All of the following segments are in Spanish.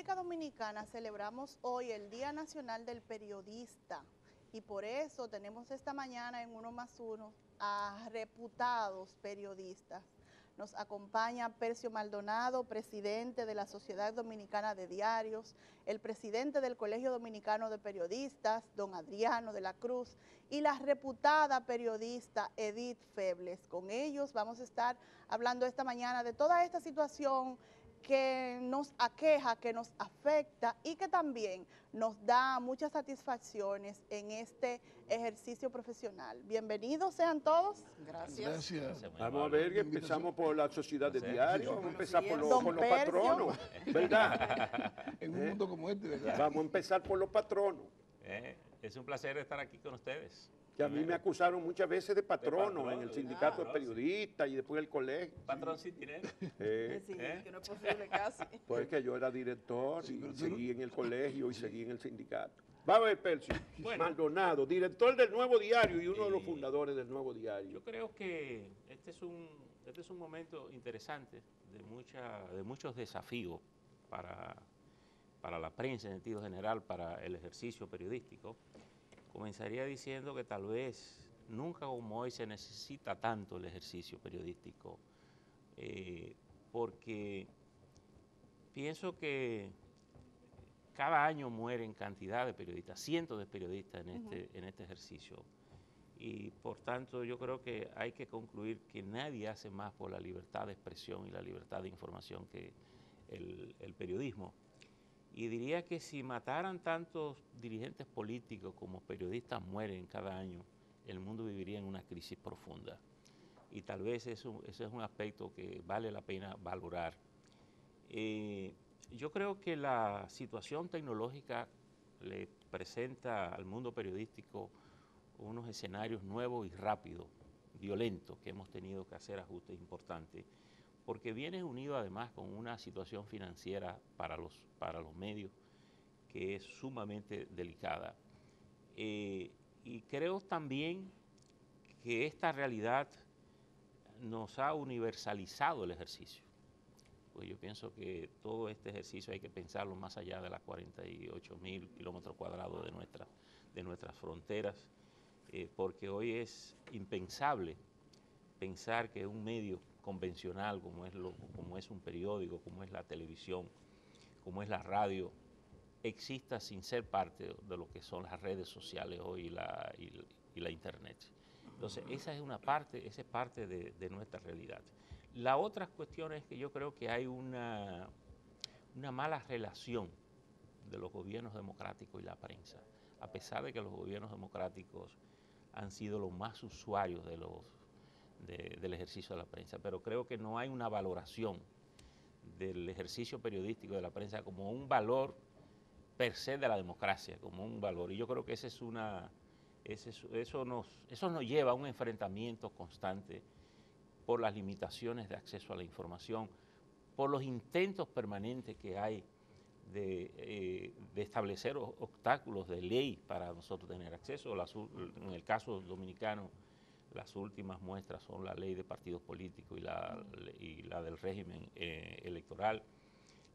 República Dominicana celebramos hoy el Día Nacional del Periodista y por eso tenemos esta mañana en Uno más Uno a reputados periodistas. Nos acompaña Percio Maldonado, presidente de la Sociedad Dominicana de Diarios, el presidente del Colegio Dominicano de Periodistas, don Adriano de la Cruz, y la reputada periodista Edith Febles. Con ellos vamos a estar hablando esta mañana de toda esta situación que nos aqueja, que nos afecta y que también nos da muchas satisfacciones en este ejercicio profesional. Bienvenidos sean todos. Gracias. Vamos a ver, empezamos por la Sociedad de Diarios, vamos a empezar por los Percio. patronos, ¿verdad? En un mundo como este, ¿verdad? Vamos a empezar por los patronos. Es un placer estar aquí con ustedes. Que a mí me acusaron muchas veces de patrono en el sindicato de no, periodistas y después el colegio. Patrón sin dinero. Sí, que no es posible casi. Pues que yo era director y seguí en el colegio y seguí en el sindicato. Vamos a ver, Percio. Bueno. Maldonado, director del Nuevo Diario y uno de los fundadores del Nuevo Diario. Yo creo que este es un momento interesante de muchos desafíos para la prensa en sentido general, para el ejercicio periodístico. Comenzaría diciendo que tal vez nunca como hoy se necesita tanto el ejercicio periodístico, porque pienso que cada año mueren cantidad de periodistas, cientos de periodistas en este ejercicio, y por tanto yo creo que hay que concluir que nadie hace más por la libertad de expresión y la libertad de información que el periodismo. Y diría que si mataran tantos dirigentes políticos como periodistas mueren cada año, el mundo viviría en una crisis profunda. Y tal vez ese es un aspecto que vale la pena valorar. Yo creo que la situación tecnológica le presenta al mundo periodístico unos escenarios nuevos y rápidos, violentos, que hemos tenido que hacer ajustes importantes, porque viene unido además con una situación financiera para los medios que es sumamente delicada. Y creo también que esta realidad nos ha universalizado el ejercicio. Pues yo pienso que todo este ejercicio hay que pensarlo más allá de las 48.000 kilómetros cuadrados de nuestras fronteras, porque hoy es impensable pensar que un medio convencional como es un periódico, como es la televisión, como es la radio, exista sin ser parte de lo que son las redes sociales hoy y la internet. Entonces esa es parte de nuestra realidad. La otra cuestión es que yo creo que hay una mala relación de los gobiernos democráticos y la prensa, a pesar de que los gobiernos democráticos han sido los más usuarios del ejercicio de la prensa, pero creo que no hay una valoración del ejercicio periodístico de la prensa como un valor per se de la democracia, como un valor. Y yo creo que eso nos lleva a un enfrentamiento constante por las limitaciones de acceso a la información, por los intentos permanentes que hay de establecer obstáculos de ley para nosotros tener acceso. En el caso dominicano, las últimas muestras son la ley de partidos políticos y la del régimen electoral.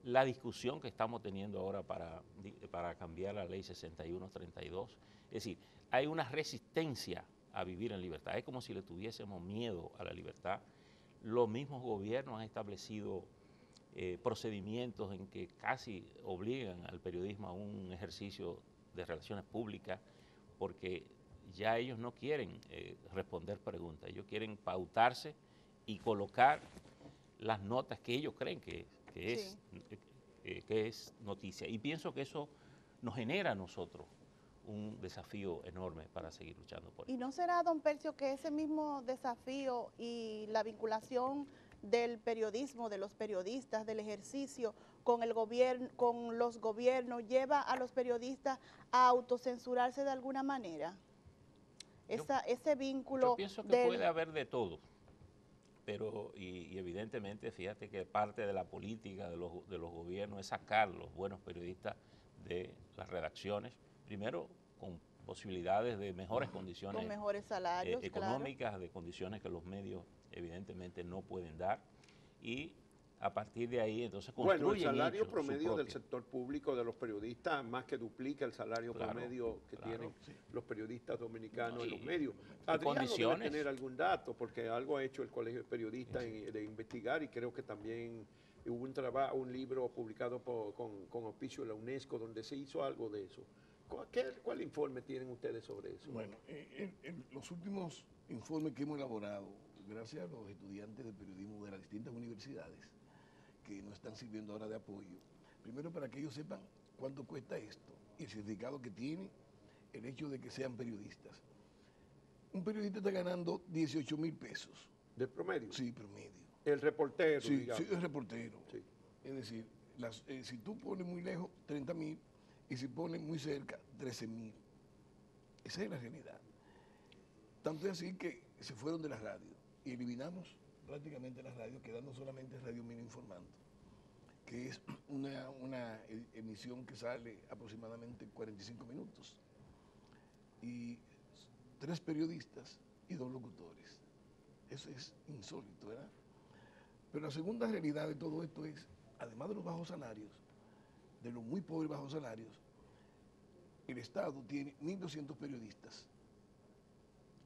La discusión que estamos teniendo ahora para cambiar la ley 6132. Es decir, hay una resistencia a vivir en libertad. Es como si le tuviésemos miedo a la libertad. Los mismos gobiernos han establecido procedimientos en que casi obligan al periodismo a un ejercicio de relaciones públicas, porque ya ellos no quieren responder preguntas, ellos quieren pautarse y colocar las notas que ellos creen que es noticia. Y pienso que eso nos genera a nosotros un desafío enorme para seguir luchando por eso. ¿Y no será, don Percio, que ese mismo desafío y la vinculación del periodismo, de los periodistas, del ejercicio con el gobierno, con los gobiernos, lleva a los periodistas a autocensurarse de alguna manera? Ese vínculo. Yo pienso que puede haber de todo, pero y evidentemente fíjate que parte de la política de los gobiernos es sacar los buenos periodistas de las redacciones, primero con posibilidades de mejores condiciones, con mejores salarios, económicas, claro, de condiciones que los medios evidentemente no pueden dar, y a partir de ahí entonces Bueno, el construyen salario ellos su promedio del propio. sector público de los periodistas más que duplica el salario Claro, promedio que claro. tienen los periodistas dominicanos No, en los y- medios. y Adriano debe condiciones. tener algún dato, porque algo ha hecho el Colegio de Periodistas de investigar, y creo que también hubo un trabajo, un libro publicado con auspicio de la UNESCO donde se hizo algo de eso. ¿Cuál informe tienen ustedes sobre eso? Bueno, en los últimos informes que hemos elaborado, gracias a los estudiantes de periodismo de las distintas universidades que nos están sirviendo ahora de apoyo, primero para que ellos sepan cuánto cuesta esto y el significado que tiene el hecho de que sean periodistas. Un periodista está ganando 18.000 pesos. ¿De promedio? Sí, promedio. El reportero, Sí, digamos. sí, es reportero. Sí. Es decir, si tú pones muy lejos, 30.000, y si pones muy cerca, 13.000. Esa es la realidad. Tanto es así que se fueron de las radios y eliminamos prácticamente las radios, quedando solamente Radio Mino Informando, que es una emisión que sale aproximadamente 45 minutos. Y 3 periodistas y 2 locutores. Eso es insólito, ¿verdad? Pero la segunda realidad de todo esto es, además de los bajos salarios, de los muy pobres bajos salarios, el Estado tiene 1.200 periodistas,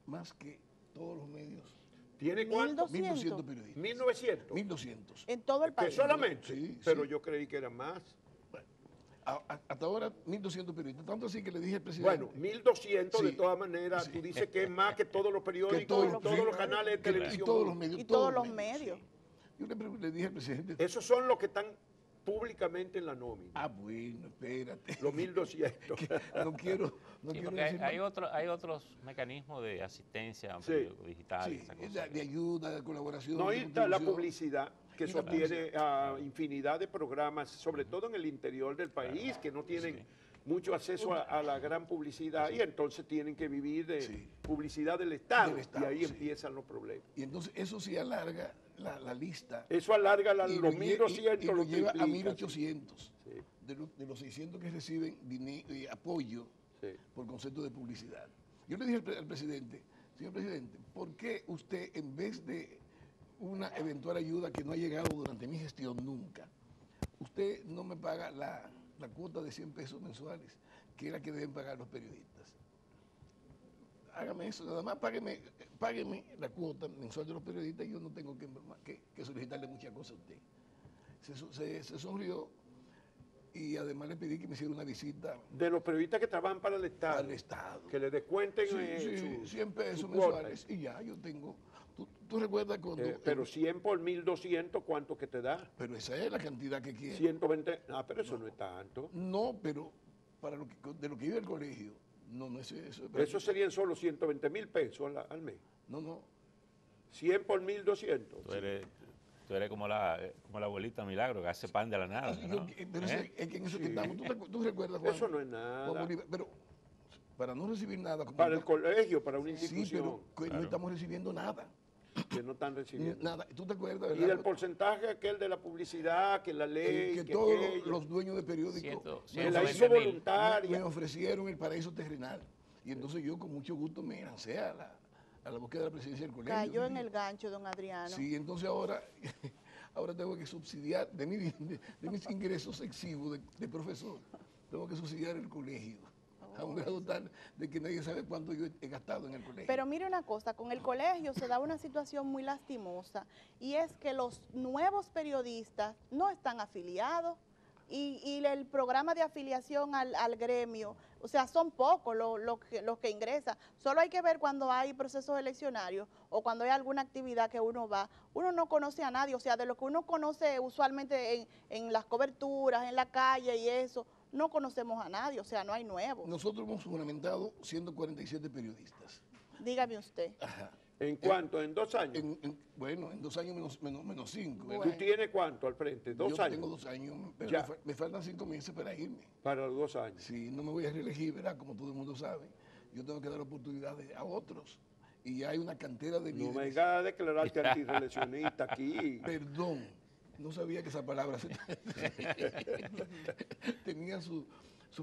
más que todos los medios. ¿Tiene cuánto? 1.200 periodistas. 1900. 1.200. En todo el Que país. solamente, Sí, pero sí. yo creí que eran más. Hasta ahora 1.200 periodistas. Tanto así que le dije al presidente. Bueno, 1200 de Sí. todas maneras, Sí. tú dices que es más que todos los periódicos, que todos, y todos sí, los canales de que- televisión. Y todos los medios. Y todos los medios. sí. Yo le dije al presidente. Esos son los que están públicamente en la nómina, Ah, bueno, espérate. los 1200. No quiero Sí, decir porque hay, más. hay otros mecanismos de asistencia a un Sí. periódico digital, Sí, esa cosa. de ayuda, de colaboración. No, de y está la contribución. publicidad que Y la sostiene publicidad. a infinidad de programas, sobre todo en el interior del país, que no tienen Sí. mucho acceso a la gran publicidad, y entonces tienen que vivir de Sí. publicidad del Estado, Del Estado, y ahí sí. empiezan los problemas. Y entonces eso sí alarga la lista. Eso alarga y los lo lle- 1200, y lo lleva a triplica, 1.800. Sí. De los 600 que reciben apoyo Sí. por concepto de publicidad. Yo le dije al presidente, señor presidente, ¿por qué usted, en vez de una eventual ayuda que no ha llegado durante mi gestión nunca, usted no me paga la cuota de 100 pesos mensuales, que es la que deben pagar los periodistas? Hágame eso, nada más págueme la cuota mensual de los periodistas y yo no tengo que solicitarle muchas cosas a usted. Se sonrió y además le pedí que me hiciera una visita De los periodistas que trabajan para el Estado, al Estado. que le descuenten Sí, 100 pesos su cuota. mensuales y ya, yo tengo. ¿Tú recuerdas cuando? Pero 100 por 1200, ¿cuánto que te da? Pero esa es la cantidad que quiere. 120. Ah, pero eso no es tanto. No, pero para de lo que vive el colegio, no es eso. Eso serían solo 120.000 pesos al mes. No. 100 por 1200. Tú eres como la abuelita Milagro, que hace pan de la nada. ¿no? Pero ¿Eh? es que en eso Sí. que estamos. ¿Tú recuerdas, Juan? Eso no es Juan nada. Bolívar? Pero para no recibir nada. Como Para el colegio, para una Sí, institución, pero que no estamos recibiendo nada. que no están recibiendo. Nada. ¿Tú te acuerdas? Y del porcentaje aquel de la publicidad, que la ley, que que todos aquello, los dueños de periódicos que la 120.000. hizo voluntaria. me ofrecieron el paraíso terrenal. Y entonces yo con mucho gusto me lancé a la búsqueda de la presidencia del colegio. Cayó en el gancho, don Adriano. Sí, entonces ahora tengo que subsidiar de mis ingresos exiguos de profesor, tengo que subsidiar el colegio. A un grado tal de que nadie sabe cuánto yo he gastado en el colegio. Pero mire una cosa, con el colegio se da una situación muy lastimosa y es que los nuevos periodistas no están afiliados y el programa de afiliación al gremio, o sea, son pocos los que ingresan. Solo hay que ver cuando hay procesos eleccionarios o cuando hay alguna actividad que uno va. Uno no conoce a nadie, o sea, de lo que uno conoce usualmente en las coberturas, en la calle y eso, no conocemos a nadie, o sea, no hay nuevos. Nosotros hemos fundamentado 147 periodistas. Dígame usted. Ajá. ¿En cuánto? ¿En 2 años? Bueno, en 2 años menos 5. Bueno. ¿Tú tienes cuánto al frente? ¿2 Yo años? tengo 2 años, pero Ya. me faltan 5 meses para irme. Para los 2 años. Si no me voy a reelegir, ¿verdad? Como todo el mundo sabe, yo tengo que dar oportunidades a otros. Y hay una cantera de No líderes. me vengas a declararte antirreeleccionista aquí. Perdón, no sabía que esa palabra tenía su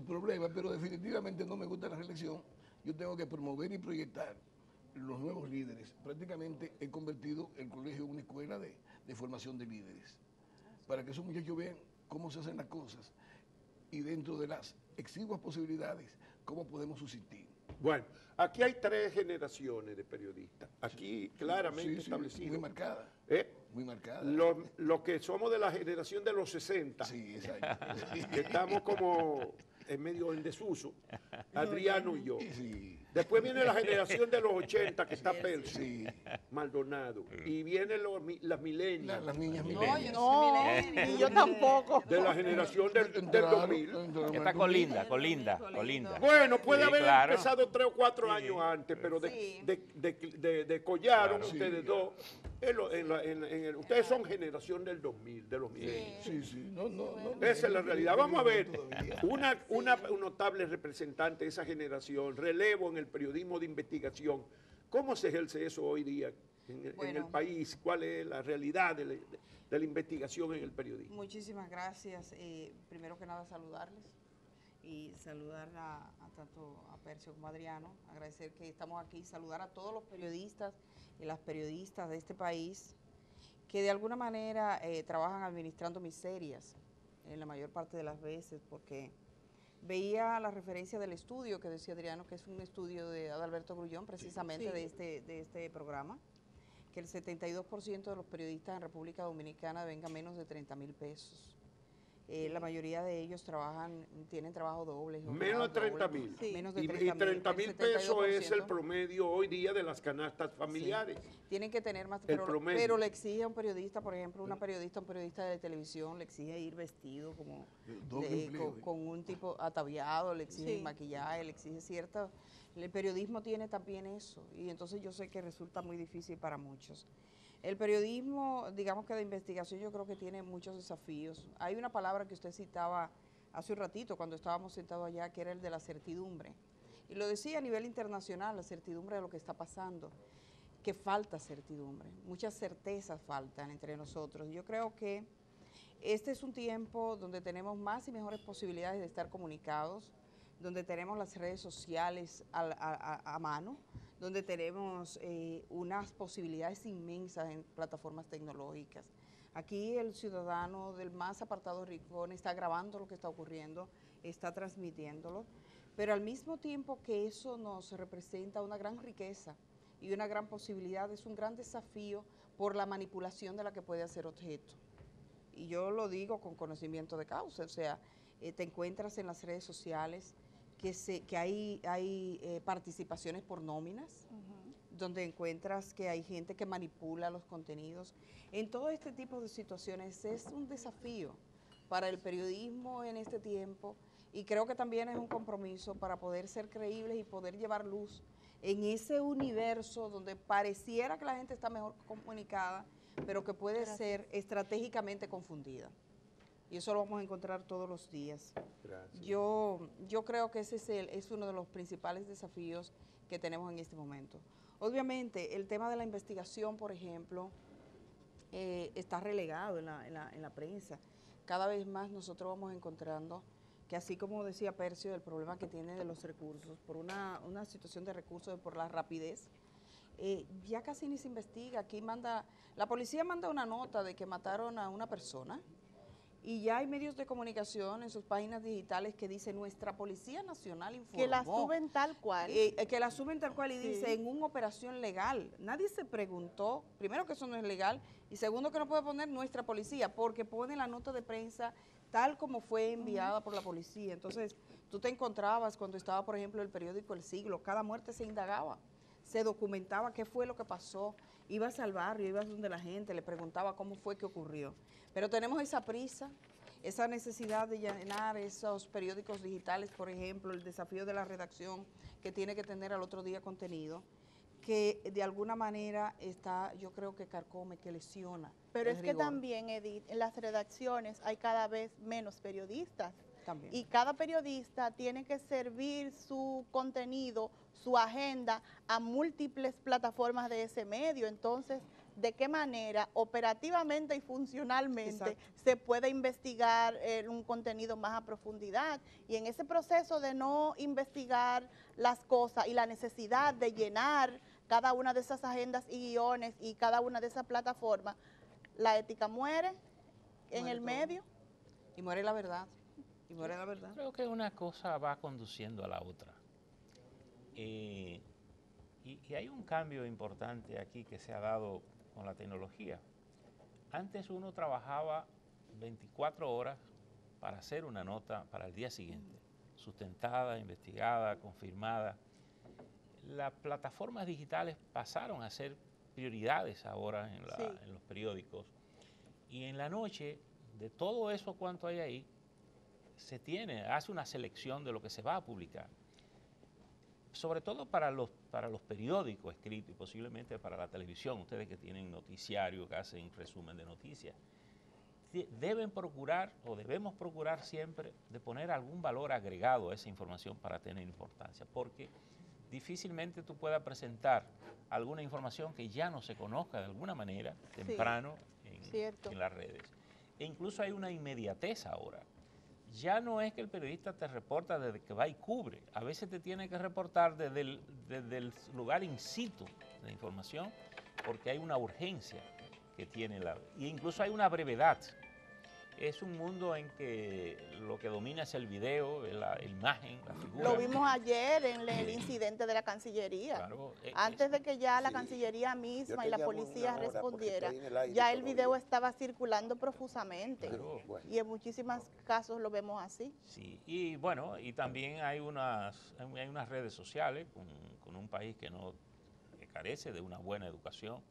problema, pero definitivamente no me gusta la reelección. Yo tengo que promover y proyectar los nuevos líderes. Prácticamente he convertido el colegio en una escuela de formación de líderes. para que esos muchachos vean cómo se hacen las cosas y dentro de las exiguas posibilidades, cómo podemos subsistir. Bueno, aquí hay 3 generaciones de periodistas, aquí claramente establecidas. Muy marcada. Muy marcada. Los que somos de la generación de los 60, Sí, exacto. que estamos como en medio en desuso, Adriano y yo. Sí. Después viene la generación de los 80, que está Percy, Sí. Maldonado. Y vienen las milenias, Las niñas No, milenias. yo No, soy millennial. y yo tampoco. de la generación del 2000. Está colinda. Bueno, puede Sí, haber claro. empezado 3 o 4 años antes, pero Sí. collaron Claro. ustedes dos. Ustedes son generación del 2000, de los milenios. Sí, sí. No. Esa es la realidad. Vamos a ver, Todavía. un notable representante de esa generación, relevo en el periodismo de investigación. ¿Cómo se ejerce eso hoy día en el Bueno. país? ¿Cuál es la realidad de la investigación en el periodismo? Muchísimas gracias. Primero que nada, saludarles y saludar a tanto a Percio como a Adriano. Agradecer que estamos aquí, saludar a todos los periodistas y las periodistas de este país que de alguna manera trabajan administrando miserias en la mayor parte de las veces, porque veía la referencia del estudio que decía Adriano, que es un estudio de Adalberto Grullón, precisamente Sí. de este programa, que el 72% de los periodistas en República Dominicana vengan menos de 30.000 pesos. La mayoría de ellos tienen trabajo doble. Menos de 30.000. Sí. Menos de Y 30.000. 30.000 pesos es el 72%. promedio hoy día de las canastas familiares. Tienen que tener más, El promedio. pero le exige a un periodista, por ejemplo, un periodista de televisión, le exige ir vestido como Doble empleo. con un tipo ataviado, le exige Sí. maquillaje, le exige cierta... El periodismo tiene también eso, y entonces yo sé que resulta muy difícil para muchos. El periodismo, digamos que de investigación, yo creo que tiene muchos desafíos. Hay una palabra que usted citaba hace un ratito, cuando estábamos sentados allá, que era el de la certidumbre. Y lo decía a nivel internacional, la certidumbre de lo que está pasando, que falta certidumbre. Muchas certezas faltan entre nosotros. Yo creo que este es un tiempo donde tenemos más y mejores posibilidades de estar comunicados, donde tenemos las redes sociales a mano, donde tenemos unas posibilidades inmensas en plataformas tecnológicas. Aquí el ciudadano del más apartado rincón está grabando lo que está ocurriendo, está transmitiéndolo, pero al mismo tiempo que eso nos representa una gran riqueza y una gran posibilidad, es un gran desafío por la manipulación de la que puede hacer objeto. Y yo lo digo con conocimiento de causa, o sea, te encuentras en las redes sociales que hay participaciones por nóminas, donde encuentras que hay gente que manipula los contenidos. En todo este tipo de situaciones es un desafío para el periodismo en este tiempo, y creo que también es un compromiso para poder ser creíbles y poder llevar luz en ese universo donde pareciera que la gente está mejor comunicada, pero que puede ser estratégicamente confundida. Y eso lo vamos a encontrar todos los días. Gracias. Yo creo que ese es uno de los principales desafíos que tenemos en este momento. Obviamente, el tema de la investigación, por ejemplo, está relegado en la prensa. Cada vez más nosotros vamos encontrando que, así como decía Percio, el problema que tiene de los recursos, por una situación de recursos, por la rapidez, ya casi ni se investiga. Aquí la policía manda una nota de que mataron a una persona, y ya hay medios de comunicación en sus páginas digitales que dicen: nuestra Policía Nacional informó. Que la suben tal cual. Que la suben tal cual y dice en una operación legal. Nadie se preguntó, primero, que eso no es legal, y segundo, que no puede poner nuestra policía, porque pone la nota de prensa tal como fue enviada por la policía. Entonces, tú te encontrabas cuando estaba, por ejemplo, el periódico El Siglo, cada muerte se indagaba, se documentaba qué fue lo que pasó, ibas al barrio, ibas donde la gente, le preguntaba cómo fue que ocurrió. Pero tenemos esa prisa, esa necesidad de llenar esos periódicos digitales, por ejemplo, el desafío de la redacción, que tiene que tener al otro día contenido, que de alguna manera está, yo creo que carcome, que lesiona. Pero el es que rigor. también, Edith, en las redacciones hay cada vez menos periodistas. También. Y cada periodista tiene que servir su contenido, su agenda a múltiples plataformas de ese medio. Entonces, ¿de qué manera operativamente y funcionalmente Exacto. se puede investigar un contenido más a profundidad? Y en ese proceso de no investigar las cosas y la necesidad de llenar cada una de esas agendas y guiones y cada una de esas plataformas, la ética muere. en Muere el todo. medio. Y muere la verdad. Y muere la verdad. Creo que una cosa va conduciendo a la otra. Y hay un cambio importante aquí que se ha dado con la tecnología. Antes uno trabajaba 24 horas para hacer una nota para el día siguiente, sustentada, investigada, confirmada. Las plataformas digitales pasaron a ser prioridades ahora en los periódicos. Y en la noche, de todo eso cuanto hay ahí, hace una selección de lo que se va a publicar. Sobre todo para los periódicos escritos y posiblemente para la televisión, ustedes que tienen noticiario, que hacen resumen de noticias, deben procurar o debemos procurar siempre de poner algún valor agregado a esa información para tener importancia, porque difícilmente tú puedas presentar alguna información que ya no se conozca de alguna manera temprano en las redes. E incluso hay una inmediatez ahora. Ya no es que el periodista te reporta desde que va y cubre, a veces te tiene que reportar desde el lugar in situ de información, porque hay una urgencia que tiene y incluso hay una brevedad. Es un mundo en que lo que domina es el video, la imagen, la figura. Lo vimos ayer en el incidente de la Cancillería. Claro, Antes de que ya la Cancillería misma y la policía respondiera, ya el video estaba circulando profusamente. Claro. Y en muchísimos casos lo vemos así. Sí, y bueno, y también hay unas redes sociales con un país que carece de una buena educación.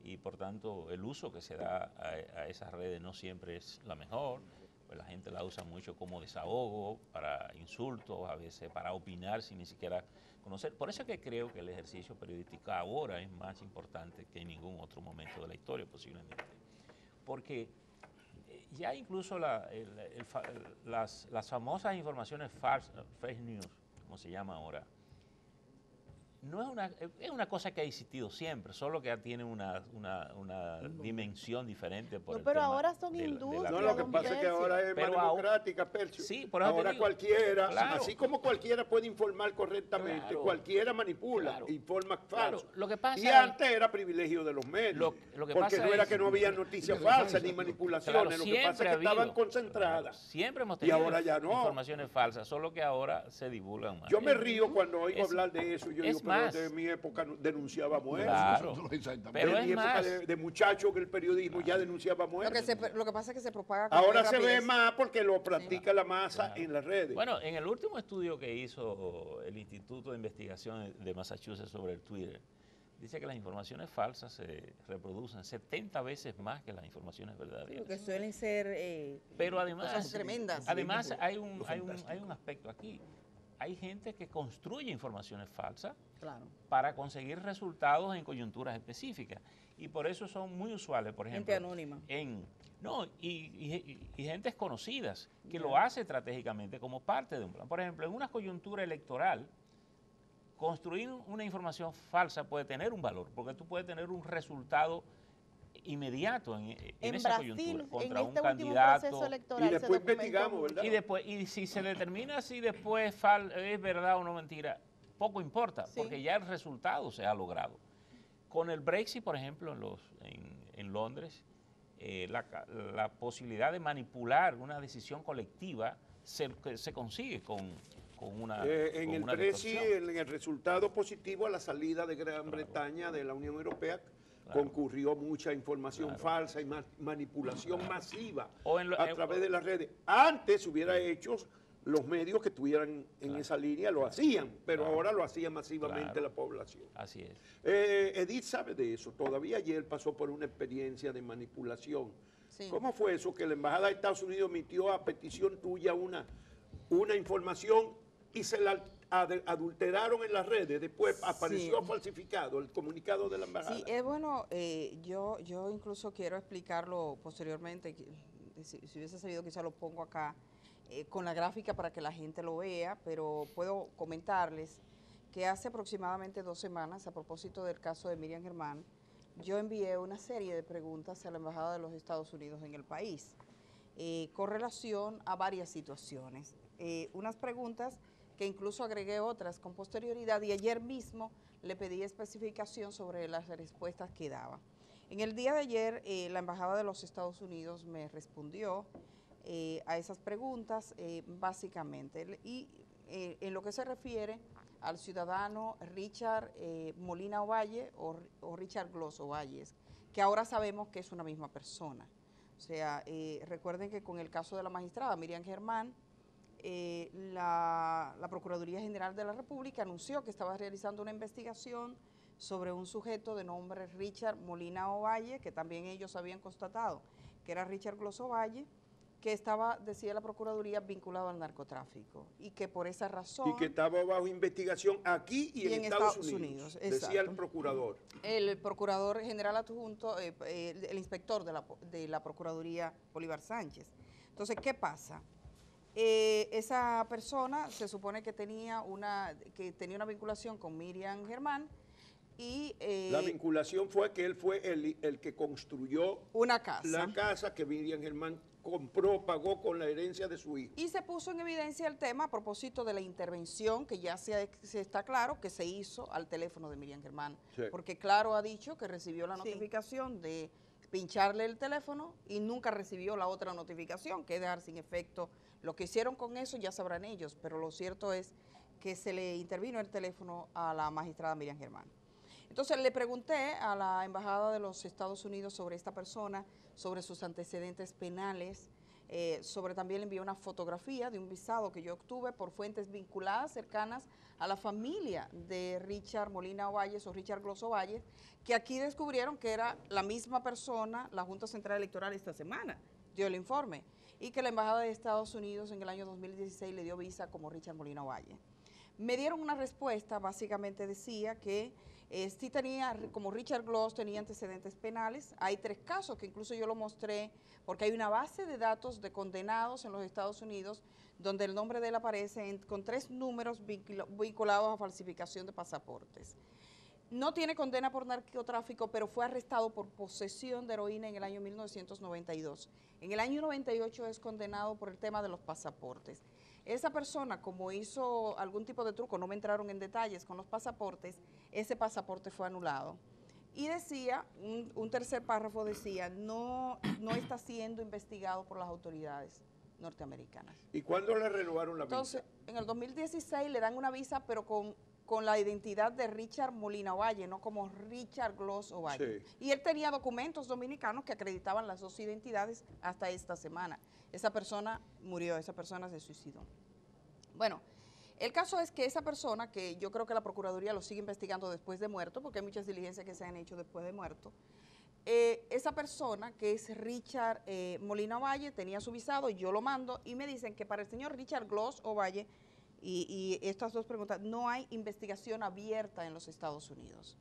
Y por tanto el uso que se da a esas redes no siempre es la mejor, pues la gente la usa mucho como desahogo, para insultos, a veces para opinar sin ni siquiera conocer. Por eso es que creo que el ejercicio periodístico ahora es más importante que en ningún otro momento de la historia posiblemente, porque ya incluso las famosas informaciones falsas, fake news, como se llama ahora, es una cosa que ha existido siempre, solo que ya tiene una dimensión diferente por el pero tema ahora son de la industrias. No, lo que don pasa es que ahora es más Pero democrática, Percio. Sí, por eso te ahora digo. cualquiera, Claro. así como cualquiera puede informar correctamente, Claro. cualquiera manipula, Claro. informa Claro, falso. lo que pasa y es- antes era privilegio de los medios, Lo que porque pasa no era es- que no había noticias falsas ni manipulaciones, Claro, lo que siempre pasa es ha que estaban habido. concentradas. Claro, siempre hemos Y tenido ahora ya no. informaciones falsas, solo que ahora se divulgan más. Yo me río cuando oigo Es- hablar de eso, yo es digo, pero más. de mi época denunciaba muertos. Claro. Exactamente. Pero de es mi época más. de muchacho que el periodismo ya denunciaba muertos. Lo que pasa es que se propaga con Ahora más se ve rapidez. más porque lo practica la masa Claro. en las redes. Bueno, en el último estudio que hizo el Instituto de Investigación de Massachusetts sobre el Twitter, dice que las informaciones falsas se reproducen 70 veces más que las informaciones verdaderas. Que suelen ser Pero además, cosas tremendas. además hay un aspecto aquí. Hay gente que construye informaciones falsas Claro. para conseguir resultados en coyunturas específicas. Y por eso son muy usuales, por ejemplo. Gente anónima. Y gentes conocidas que lo hace estratégicamente como parte de un plan. Por ejemplo, en una coyuntura electoral, construir una información falsa puede tener un valor, porque tú puedes tener un resultado inmediato en En esa Brasil, coyuntura en contra un este último candidato. proceso Y electoral, se después documentó investigamos, mucho. ¿verdad? Y si se determina si después es verdad o no mentira, poco importa, Sí. porque ya el resultado se ha logrado. Con el Brexit, por ejemplo, en Londres, la posibilidad de manipular una decisión colectiva se consigue con una En con el una Brexit, distorsión. en el resultado positivo a la salida de Gran Bretaña de la Unión Europea, concurrió mucha información falsa y manipulación masiva O en lo- a través de las redes. Antes se hubiera hecho, los medios que estuvieran en esa línea lo hacían, pero ahora lo hacía masivamente Claro. la población. Así es. Edith sabe de eso, todavía ayer pasó por una experiencia de manipulación. Sí. ¿Cómo fue eso? Que la Embajada de Estados Unidos emitió a petición tuya una información y se la adulteraron en las redes, después apareció Sí. falsificado el comunicado de la Embajada. Sí, es bueno, yo incluso quiero explicarlo posteriormente, si hubiese sabido quizá lo pongo acá con la gráfica para que la gente lo vea, pero puedo comentarles que hace aproximadamente 2 semanas, a propósito del caso de Miriam Germán, yo envié una serie de preguntas a la Embajada de los Estados Unidos en el país, con relación a varias situaciones. Unas preguntas que incluso agregué otras con posterioridad y ayer mismo le pedí especificación sobre las respuestas que daba. En el día de ayer, la Embajada de los Estados Unidos me respondió a esas preguntas, básicamente. Y en lo que se refiere al ciudadano Richard Molina Ovalle o Richard Gloss Ovalle, que ahora sabemos que es una misma persona. O sea, recuerden que con el caso de la magistrada Miriam Germán, la Procuraduría General de la República anunció que estaba realizando una investigación sobre un sujeto de nombre Richard Molina Ovalle, que también ellos habían constatado que era Richard Gloss Ovalle, que estaba, decía la Procuraduría, vinculado al narcotráfico y que por esa razón... Y que estaba bajo investigación aquí y en Estados Unidos, decía el procurador. El procurador general adjunto, el inspector de la Procuraduría, Bolívar Sánchez. Entonces, ¿qué pasa? Esa persona se supone que tenía una vinculación con Miriam Germán y... la vinculación fue que él fue el que construyó una casa. La casa que Miriam Germán compró, pagó con la herencia de su hijo. Y se puso en evidencia el tema a propósito de la intervención que ya se está claro que se hizo al teléfono de Miriam Germán. Sí. Porque Claro ha dicho que recibió la notificación de pincharle el teléfono y nunca recibió la otra notificación, que es dejar sin efecto. Lo que hicieron con eso ya sabrán ellos, pero lo cierto es que se le intervino el teléfono a la magistrada Miriam Germán. Entonces le pregunté a la Embajada de los Estados Unidos sobre esta persona, sobre sus antecedentes penales, también le envié una fotografía de un visado que yo obtuve por fuentes vinculadas cercanas a la familia de Richard Molina Ovalle o Richard Gloss Ovalle, que aquí descubrieron que era la misma persona. La Junta Central Electoral esta semana dio el informe, y que la Embajada de Estados Unidos en el año 2016 le dio visa como Richard Molina Ovalle. Me dieron una respuesta, básicamente decía que sí tenía, como Richard Gloss tenía antecedentes penales. Hay 3 casos que incluso yo lo mostré, porque hay una base de datos de condenados en los Estados Unidos donde el nombre de él aparece con 3 números vinculados a falsificación de pasaportes. No tiene condena por narcotráfico, pero fue arrestado por posesión de heroína en el año 1992. En el año 98 es condenado por el tema de los pasaportes. Esa persona, como hizo algún tipo de truco, no me entraron en detalles con los pasaportes, ese pasaporte fue anulado. Y decía, un tercer párrafo decía, no está siendo investigado por las autoridades norteamericanas. ¿Y cuándo le renovaron la visa? Entonces, en el 2016 le dan una visa, pero con la identidad de Richard Molina Ovalle, no como Richard Gloss Ovalle. Sí. Y él tenía documentos dominicanos que acreditaban las 2 identidades hasta esta semana. Esa persona murió, esa persona se suicidó. Bueno, el caso es que esa persona, que yo creo que la Procuraduría lo sigue investigando después de muerto, porque hay muchas diligencias que se han hecho después de muerto, esa persona, que es Richard Molina Ovalle, tenía su visado, yo lo mando, y me dicen que para el señor Richard Gloss Ovalle, y estas 2 preguntas, no hay investigación abierta en los Estados Unidos.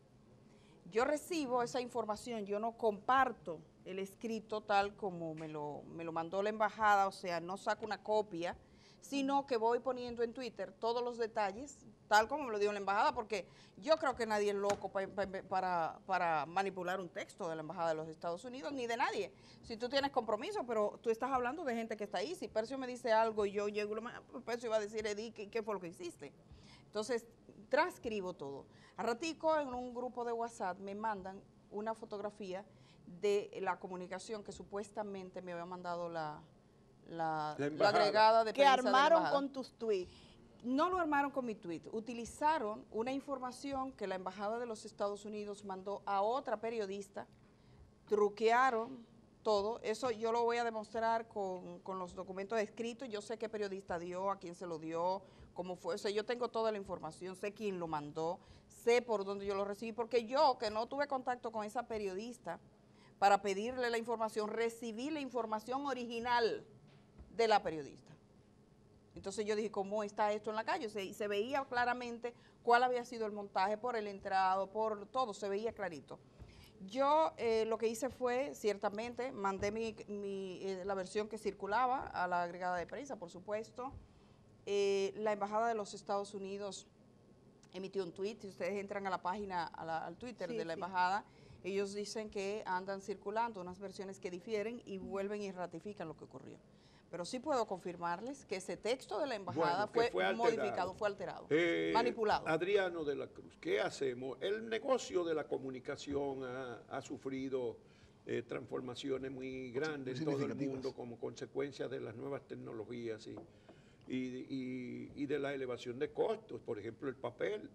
Yo recibo esa información, yo no comparto el escrito tal como me lo mandó la embajada, o sea, no saco una copia, sino que voy poniendo en Twitter todos los detalles, tal como me lo dio la embajada, porque yo creo que nadie es loco para manipular un texto de la embajada de los Estados Unidos, ni de nadie. Si tú tienes compromiso, pero tú estás hablando de gente que está ahí. Si Percio me dice algo y yo llego, Percio iba a decir, Edith, ¿qué fue lo que hiciste? Entonces, transcribo todo. A ratico, en un grupo de WhatsApp, me mandan una fotografía de la comunicación que supuestamente me había mandado la agregada de prensa. Que armaron con tus tweets. No lo armaron con mi tweet, utilizaron una información que la Embajada de los Estados Unidos mandó a otra periodista, truquearon todo. Eso yo lo voy a demostrar con los documentos escritos. Yo sé qué periodista dio, a quién se lo dio, cómo fue. O sea, yo tengo toda la información, sé quién lo mandó, sé por dónde yo lo recibí, porque yo, que no tuve contacto con esa periodista para pedirle la información, recibí la información original de la periodista. Entonces yo dije, ¿cómo está esto en la calle? Se veía claramente cuál había sido el montaje por el entrado, por todo, se veía clarito. Yo lo que hice fue, ciertamente, mandé la versión que circulaba a la agregada de prensa, por supuesto. La Embajada de los Estados Unidos emitió un tweet. Si ustedes entran a la página, al Twitter de la Embajada, ellos dicen que andan circulando unas versiones que difieren y vuelven y ratifican lo que ocurrió. Pero sí puedo confirmarles que ese texto de la embajada Bueno, que fue alterado. modificado, fue alterado, manipulado. Adriano de la Cruz, ¿qué hacemos? El negocio de la comunicación ha sufrido transformaciones muy grandes en todo el significativas. mundo como consecuencia de las nuevas tecnologías y de la elevación de costos. Por ejemplo, el papel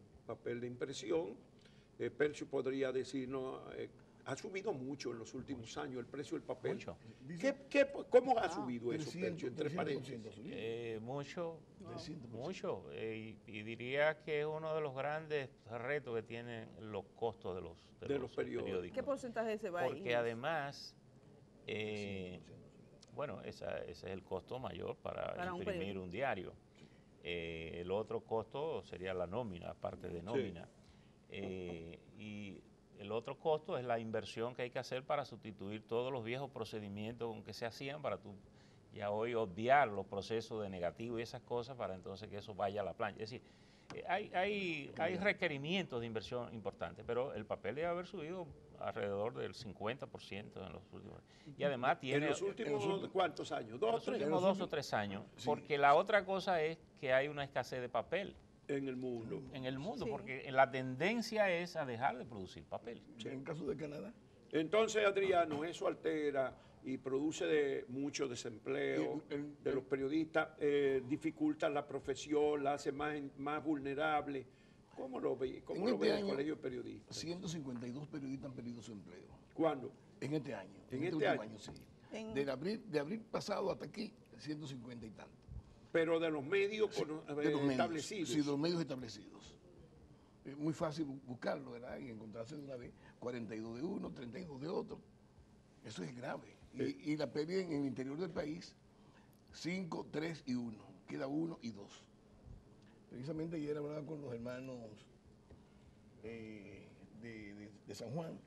de impresión. Percio podría decirnos, ha subido mucho en los últimos años el precio del papel. Mucho. ¿Cómo ha subido eso, Percio, entre 300%, paréntesis? Mucho, 300%. mucho. Y diría que es uno de los grandes retos que tienen los costos de los periódicos. ¿Qué porcentaje se va ahí? Porque además, bueno, ese es el costo mayor para un imprimir periódico. un diario. El otro costo sería la nómina, aparte de nómina. Y el otro costo es la inversión que hay que hacer para sustituir todos los viejos procedimientos con que se hacían para tú ya hoy obviar los procesos de negativo y esas cosas para entonces que eso vaya a la plancha. Es decir, hay requerimientos de inversión importantes, pero el papel debe haber subido alrededor del 50% en los últimos años. Y además tiene... ¿En los últimos cuántos años? ¿2 o los 3 últimos 2 o 3 años, porque la otra cosa es que hay una escasez de papel en el mundo? en el mundo, Sí. porque la tendencia es a dejar de producir papel. En el caso de Canadá, Entonces, Adriano, eso altera y produce mucho desempleo de los periodistas, dificulta la profesión, la hace más vulnerable. ¿Cómo lo ve, el Colegio de Periodistas? 152 periodistas han perdido su empleo. ¿Cuándo? En este año. ¿En este último año? sí. En- De abril pasado hasta aquí, 150 y tantos. Pero de los medios De los medios, establecidos. Sí, de los medios establecidos. Es muy fácil buscarlo, ¿verdad? Y encontrarse de una vez 42 de uno, 32 de otro. Eso es grave. Y la pérdida en el interior del país, 5, 3 y 1. Queda 1 y 2. Precisamente ayer hablaba con los hermanos de San Juan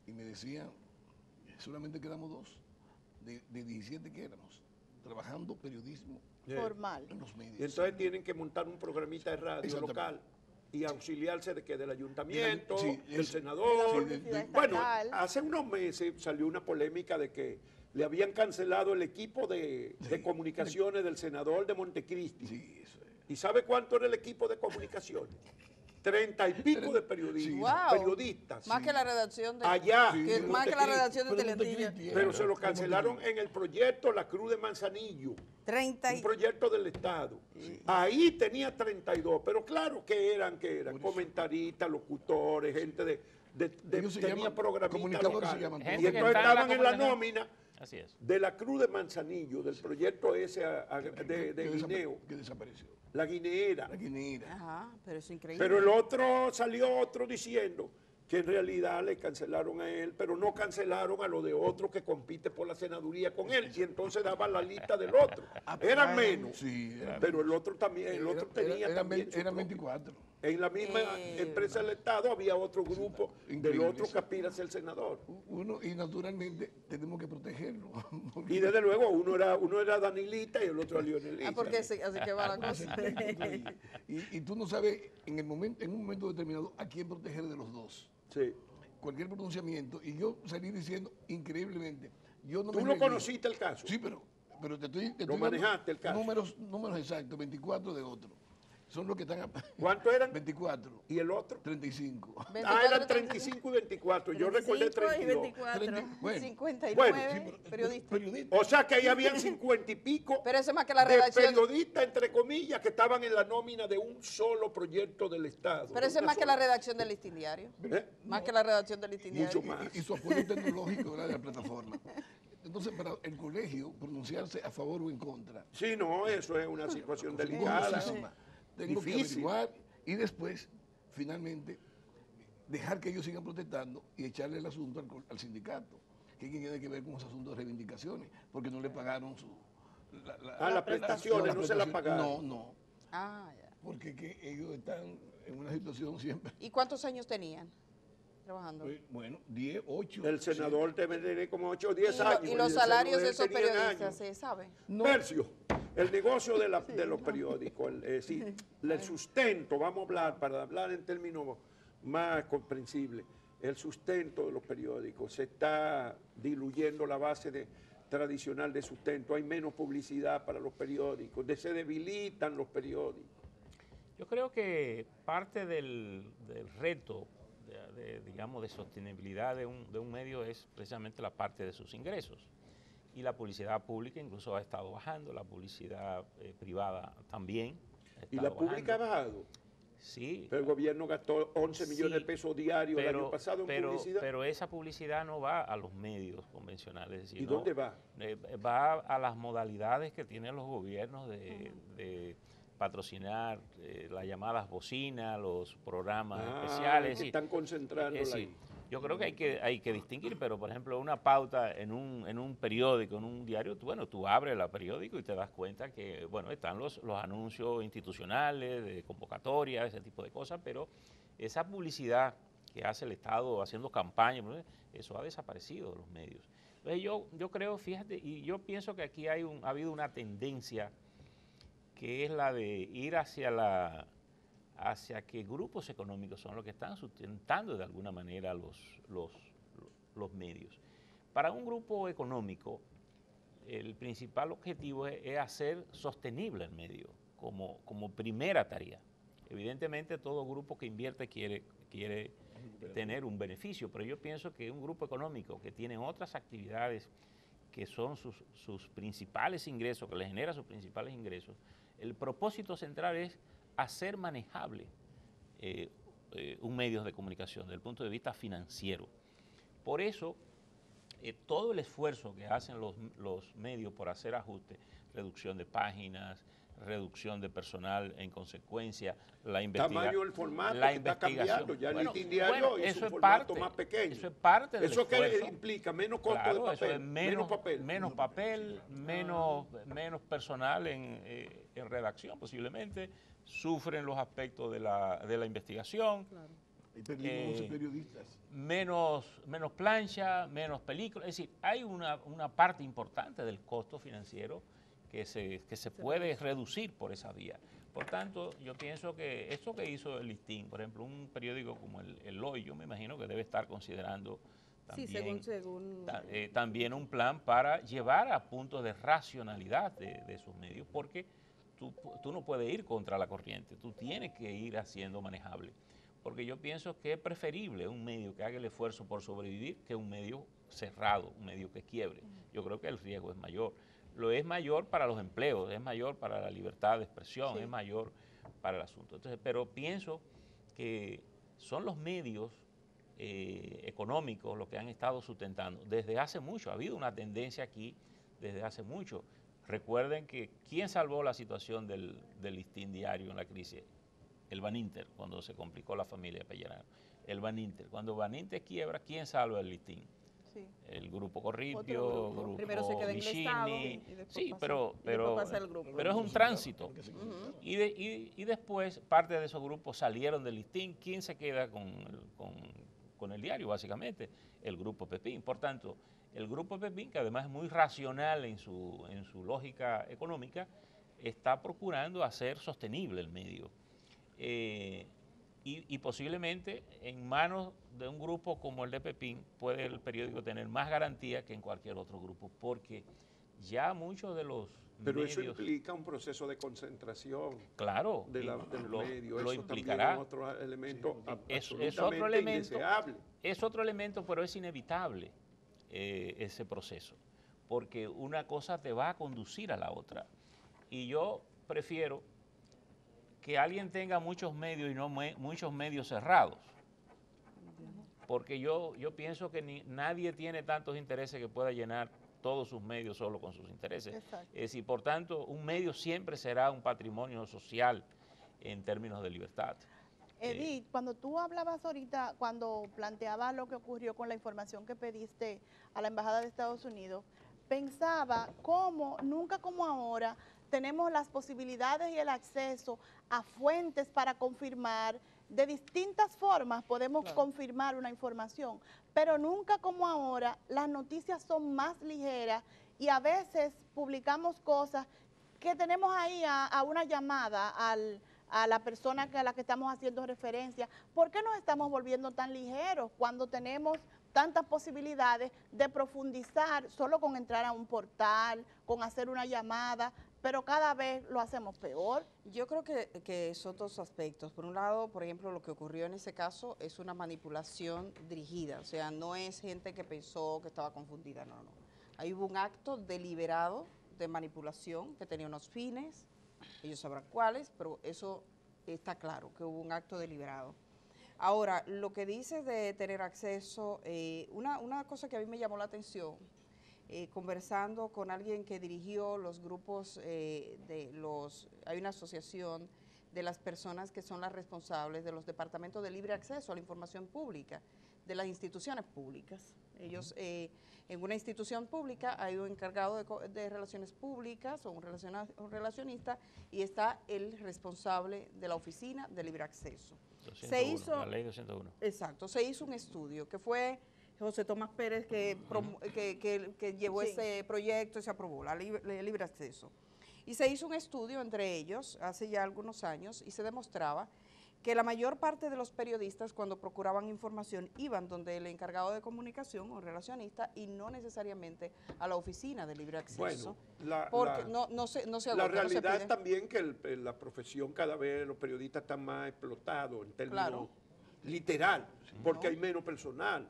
y me decían, solamente quedamos 2 de 17 que éramos, trabajando periodismo formal. en los medios. Y entonces tienen que montar un programita de radio Exactamente. local y auxiliarse del ayuntamiento, Sí, del eso. senador. Sí, Bueno, estatal. hace unos meses salió una polémica de que le habían cancelado el equipo de comunicaciones del senador de Montecristi. Sí, eso es. ¿Y sabe cuánto era el equipo de comunicaciones? 30 y pico de periodistas. Wow. Periodistas. Más que la redacción de... Allá. que en más que la Montecristi. redacción de Pero Teleantilla. Montecristi, Pero se lo cancelaron en el proyecto La Cruz de Manzanillo. 30 Un y... proyecto del Estado. Ahí tenía 32, pero claro que eran comentaristas, locutores, gente Ellos se tenía llaman- programitas comunicadores se locales. llaman. Y Gente que entonces está en la estaban en la comunicación. nómina Así es. de la Cruz de Manzanillo, del proyecto ese de Guineo, Que desapareció. la guineera. La guineera. Ajá, pero es increíble. Pero el otro salió diciendo que en realidad le cancelaron a él, pero no cancelaron a lo de otro que compite por la senaduría con él, y entonces daban la lista del otro. Eran menos, Sí, pero el otro también, el otro tenía también su eran propio. 24. En la misma empresa del Estado había otro grupo del Increíble otro eso. que aspira a ser senador. Uno, y naturalmente tenemos que protegerlo. porque- Y desde luego uno era Danilita y el otro era Leonelita. Ah, porque así que va la cosa. y tú no sabes en un momento determinado a quién proteger de los dos. Sí. Cualquier pronunciamiento. Y yo salí diciendo increíblemente. Yo no ¿Tú me lo regué. conociste el caso? Sí, pero te estoy Lo dando manejaste el caso. Números exactos, 24 de otro. Son los que están... ¿Cuántos eran? 24, ¿Y el otro? 35. 24, Eran 35 y 24. Yo recuerdo 35 y 32. 24. Bueno, 59 Bueno, periodistas. periodistas. O sea que ahí habían 50 y pico Pero eso es más que la de redacción. periodistas, entre comillas, que estaban en la nómina de un solo proyecto del Estado. Pero eso es Una más que sola. la redacción del listín diario. ¿Eh? Más que la redacción del listín Mucho diario. más. Y su apoyo tecnológico, ¿verdad?, de la plataforma. Entonces, para el colegio pronunciarse a favor o en contra, Sí, no, eso es una situación delicada. costosísima. Tengo que Difícil. averiguar y después, finalmente, dejar que ellos sigan protestando y echarle el asunto al sindicato, que tiene que ver con esos asuntos de reivindicaciones, porque no le pagaron su... Las prestaciones no se las pagaron. No, Ah, ya. porque que ellos están en una situación siempre... ¿Y cuántos años tenían trabajando? Bueno, 10, 8... El senador debe tener como 8 o 10 ¿Y, años. y los el salarios de senador esos tenía periodistas, años. se sabe? Percio, el negocio de los periódicos, el sustento, vamos a hablar, para hablar en términos más comprensibles, el sustento de los periódicos, se está diluyendo la base tradicional de sustento, hay menos publicidad para los periódicos, se debilitan los periódicos. Yo creo que parte del reto, digamos, de sostenibilidad de un medio es precisamente la parte de sus ingresos. Y la publicidad pública incluso ha estado bajando, la publicidad privada también ha ¿Y estado la pública ha bajando. bajado? Sí. Pero el gobierno gastó 11 millones de pesos diarios el año pasado en publicidad. Pero esa publicidad no va a los medios convencionales. Es decir, ¿Y dónde va? Va a las modalidades que tienen los gobiernos de patrocinar las llamadas bocinas, los programas especiales. Que están concentrando ahí. Yo creo que hay que distinguir, pero por ejemplo una pauta en un periódico, en un diario, tú abres el periódico y te das cuenta que, bueno, están los anuncios institucionales, de convocatoria, ese tipo de cosas, pero esa publicidad que hace el Estado haciendo campaña, eso ha desaparecido de los medios. Entonces yo creo, fíjate, y yo pienso que aquí ha habido una tendencia que es la de ir hacia que grupos económicos son los que están sustentando de alguna manera los medios. Para un grupo económico, el principal objetivo es hacer sostenible el medio como primera tarea. Evidentemente todo grupo que invierte quiere tener un beneficio, pero yo pienso que un grupo económico que tiene otras actividades que son sus principales ingresos, que le genera sus principales ingresos, el propósito central es hacer manejable un medio de comunicación desde el punto de vista financiero. Por eso, todo el esfuerzo que hacen los medios por hacer ajustes, reducción de páginas, reducción de personal en consecuencia, la investigación. Tamaño del formato que está cambiando, ya el listín diario es un formato más pequeño. Eso es parte del esfuerzo. ¿Eso que implica? Menos costo de papel. Eso es menos papel, menos personal en redacción posiblemente, sufren los aspectos de la investigación. Claro. Ahí perdimos 11 periodistas. Menos plancha, menos películas. Es decir, hay una parte importante del costo financiero que se puede reducir por esa vía. Por tanto, yo pienso que esto que hizo el Listín, por ejemplo, un periódico como el Hoy, yo me imagino que debe estar considerando también, también un plan para llevar a puntos de racionalidad de sus medios, porque tú no puedes ir contra la corriente, tú tienes que ir haciendo manejable. Porque yo pienso que es preferible un medio que haga el esfuerzo por sobrevivir que un medio cerrado, un medio que quiebre. Yo creo que el riesgo es mayor. Lo es mayor para los empleos, es mayor para la libertad de expresión, es mayor para el asunto. Entonces, pero pienso que son los medios económicos los que han estado sustentando. Desde hace mucho, ha habido una tendencia aquí desde hace mucho. Recuerden que ¿quién salvó la situación del listín diario en la crisis? El Baninter, cuando se complicó la familia de Pellerano. El Baninter. Cuando Baninter quiebra, ¿quién salva el listín? Sí. El grupo Corripio, grupo primero se queda enlistado Vicini. y después Sí, pasa, pero pasa el grupo. Pero es un tránsito. Y después parte de esos grupos salieron del listín. ¿Quién se queda con el diario, básicamente? El grupo Pepín. Por tanto, el grupo Pepín, que además es muy racional en su lógica económica, está procurando hacer sostenible el medio. Y posiblemente en manos de un grupo como el de Pepín puede el periódico tener más garantía que en cualquier otro grupo, porque ya muchos de los Pero medios, eso implica un proceso de concentración. Claro, de los medios. lo eso implicará. Es otro elemento Es absolutamente otro elemento, indeseable. es otro elemento, pero es inevitable ese proceso, porque una cosa te va a conducir a la otra. Y yo prefiero que alguien tenga muchos medios y no muchos medios cerrados. Porque yo pienso que nadie tiene tantos intereses que pueda llenar todos sus medios solo con sus intereses. Exacto. Es decir, por tanto, un medio siempre será un patrimonio social en términos de libertad. Edith, cuando tú hablabas ahorita, cuando planteabas lo que ocurrió con la información que pediste a la Embajada de Estados Unidos, pensaba cómo, nunca como ahora, tenemos las posibilidades y el acceso a fuentes para confirmar. De distintas formas podemos confirmar una información, pero nunca como ahora las noticias son más ligeras y a veces publicamos cosas que tenemos ahí a una llamada a la persona a la que estamos haciendo referencia. ¿Por qué nos estamos volviendo tan ligeros cuando tenemos tantas posibilidades de profundizar solo con entrar a un portal, con hacer una llamada, pero cada vez lo hacemos peor. Yo creo que son dos aspectos. Por un lado, por ejemplo, lo que ocurrió en ese caso es una manipulación dirigida, o sea, no es gente que pensó que estaba confundida, no, no. Ahí hubo un acto deliberado de manipulación que tenía unos fines, ellos sabrán cuáles, pero eso está claro, que hubo un acto deliberado. Ahora, lo que dices de tener acceso, una cosa que a mí me llamó la atención, conversando con alguien que dirigió los grupos hay una asociación de las personas que son las responsables de los departamentos de libre acceso a la información pública, de las instituciones públicas. Ellos, en una institución pública hay un encargado de relaciones públicas o un relacionista y está el responsable de la oficina de libre acceso. 201, la ley 201. Exacto, se hizo un estudio que fue José Tomás Pérez que llevó ese proyecto y se aprobó, la libre acceso. Y se hizo un estudio entre ellos hace ya algunos años y se demostraba que la mayor parte de los periodistas cuando procuraban información iban donde el encargado de comunicación o relacionista y no necesariamente a la oficina de libre acceso. Bueno, porque no se agota, la realidad no se pide. es también que la profesión cada vez los periodistas están más explotados en términos literal, porque hay menos personal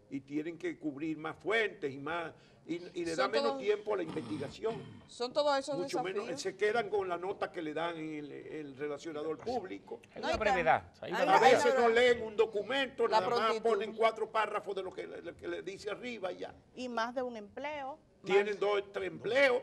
y tienen que cubrir más fuentes y más y le da menos tiempo a la investigación. Son todos esos Mucho desafíos. menos, se quedan con la nota que le dan el relacionador público. Hay una brevedad. A veces no leen un documento, La nada más prontitud. ponen 4 párrafos de lo que le dice arriba y ya. Y más de un empleo. Tienen 2 o 3 empleos.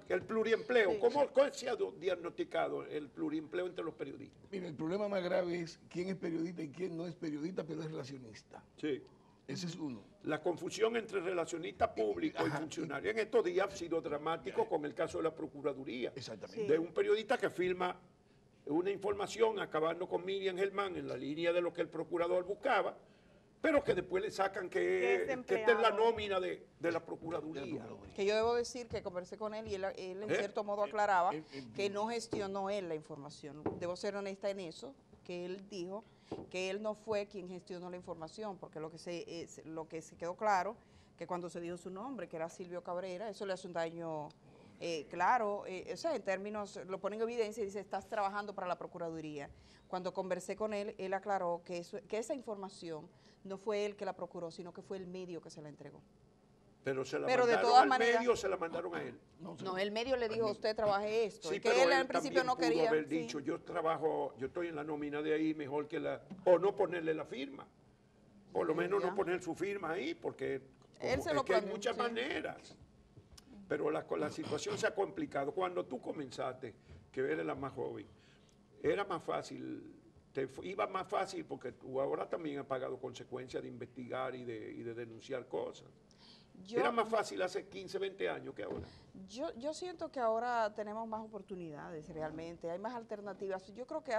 El pluriempleo, Sí. ¿cómo se ha diagnosticado el pluriempleo entre los periodistas? Mira, el problema más grave es quién es periodista y quién no es periodista, pero es relacionista. Sí. Ese es uno. La confusión entre relacionista público y funcionario en estos días ha sido dramático con el caso de la Procuraduría. Exactamente. De un periodista que firma una información acabando con Miriam Germán en la línea de lo que el procurador buscaba, pero que después le sacan que está en la nómina de la Procuraduría. Que yo debo decir que conversé con él y él en cierto modo aclaraba que no gestionó él la información. Debo ser honesta en eso, que él dijo que él no fue quien gestionó la información, porque lo que se quedó claro, que cuando se dijo su nombre, que era Silvio Cabrera, eso le hace un daño claro, o sea, en términos, lo pone en evidencia y dice, estás trabajando para la Procuraduría. Cuando conversé con él, él aclaró que esa información no fue él que la procuró, sino que fue el medio que se la entregó. Pero se la Pero de mandaron todas al maneras- medio o se la mandaron a él. No, el medio le dijo, usted trabaje esto, Sí, y que pero él al principio también no pudo quería. haber sí. dicho, yo estoy en la nómina de ahí, mejor que o no ponerle la firma. Por lo menos ya. no poner su firma ahí, porque Él se es lo que hay pone, muchas sí. maneras. Pero la situación se ha complicado. Cuando tú comenzaste, que eres la más joven, era más fácil, iba más fácil porque tú ahora también has pagado consecuencias de investigar y de denunciar cosas. Era más fácil hace 15, 20 años que ahora. Yo siento que ahora tenemos más oportunidades realmente, hay más alternativas. Yo creo que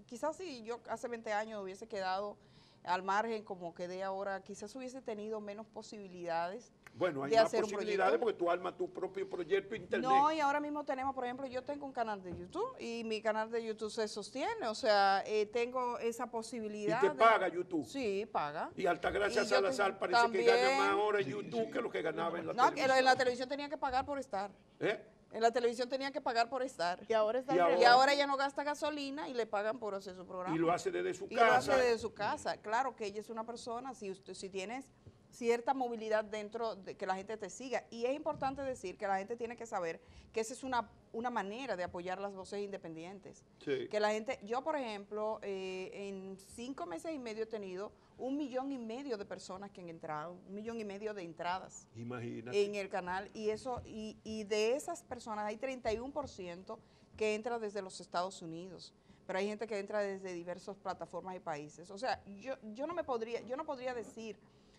quizás si yo hace 20 años hubiese quedado al margen como quedé ahora, quizás hubiese tenido menos posibilidades. Bueno, hay de más hacer un posibilidades proyecto. porque tú armas tu propio proyecto internet. No, y ahora mismo tenemos, por ejemplo, yo tengo un canal de YouTube y mi canal de YouTube se sostiene, o sea, tengo esa y posibilidad. te paga YouTube. Sí, paga. Y Altagracia Y yo Salazar parece también- que gana más ahora en YouTube que lo que ganaba en la No, que televisión. en la televisión tenía que pagar por estar. ¿Eh? En la televisión tenía que pagar por estar. Y ahora está Y al ahora- Y revés. ahora ella no gasta gasolina y le pagan por hacer su programa. Y lo hace desde su Y lo hace casa. desde su casa. Claro que ella es una persona, si tienes cierta movilidad dentro de que la gente te siga. Y es importante decir que la gente tiene que saber que esa es una manera de apoyar las voces independientes. Sí. Que la gente, yo por ejemplo, en 5 meses y medio he tenido 1,5 millones de personas que han entrado, 1,5 millones de entradas Imagínate. en el canal y de esas personas hay 31% que entra desde los Estados Unidos, pero hay gente que entra desde diversas plataformas y países. O sea, yo no podría decir,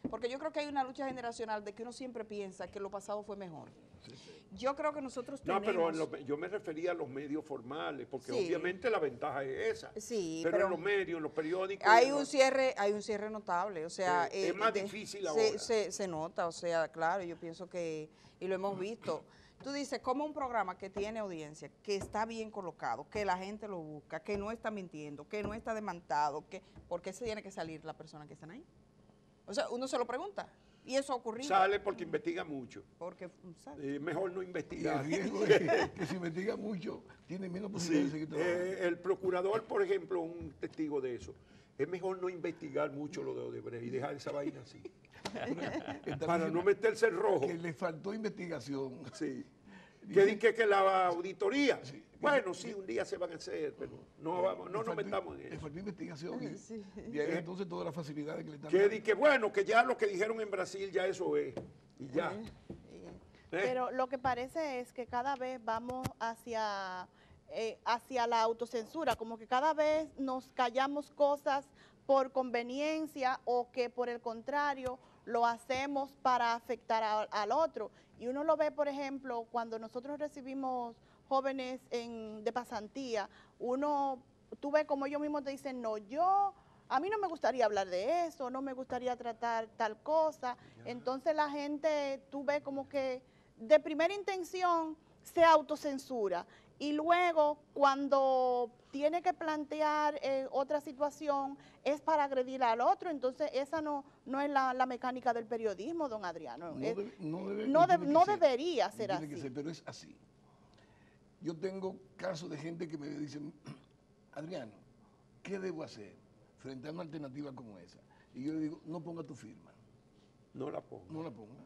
porque yo creo que hay una lucha generacional de que uno siempre piensa que lo pasado fue mejor. Yo creo que nosotros No, tenemos... pero yo me refería a los medios formales, porque Sí. obviamente la ventaja es esa. Sí, pero pero en los medios, en los periódicos... hay no. un cierre notable, o sea... Es más difícil ahora. Se nota, o sea, claro, yo pienso que, y lo hemos visto. Tú dices, como un programa que tiene audiencia, que está bien colocado, que la gente lo busca, que no está mintiendo, que no está demandado, ¿por qué se tiene que salir la persona que están ahí? O sea, uno se lo pregunta. Y eso ha ocurrido. Sale porque investiga mucho. Porque sale. Mejor no Y el investigar. riesgo es que si investiga mucho, tiene menos posibilidades de seguir trabajando. El procurador, por ejemplo, un testigo de eso. Es mejor no investigar mucho lo de Odebrecht y dejar esa vaina así. Está Para diciendo no meterse en rojo. que le faltó investigación. Sí. Que la auditoría. Bueno, sí, un día se van a hacer, pero no nos metamos en Le eso. faltó investigación. Y Sí. de ahí entonces todas las facilidades que le están Que bueno, que ya lo que dijeron en Brasil ya eso es. Y ya. Pero lo que parece es que cada vez vamos hacia la autocensura, como que cada vez nos callamos cosas por conveniencia o que por el contrario lo hacemos para afectar al otro. Y uno lo ve, por ejemplo, cuando nosotros recibimos jóvenes de pasantía, tú ves como ellos mismos te dicen, no, a mí no me gustaría hablar de eso, no me gustaría tratar tal cosa. Entonces la gente, tú ves como que de primera intención se autocensura y luego cuando tiene que plantear otra situación es para agredir al otro, entonces esa no es la mecánica del periodismo, don Adriano. No debería ser tiene que así. ser, pero es así. Yo tengo casos de gente que me dicen, Adriano, ¿qué debo hacer frente a una alternativa como esa? Y yo le digo, no ponga tu firma. No la pongo. No la ponga.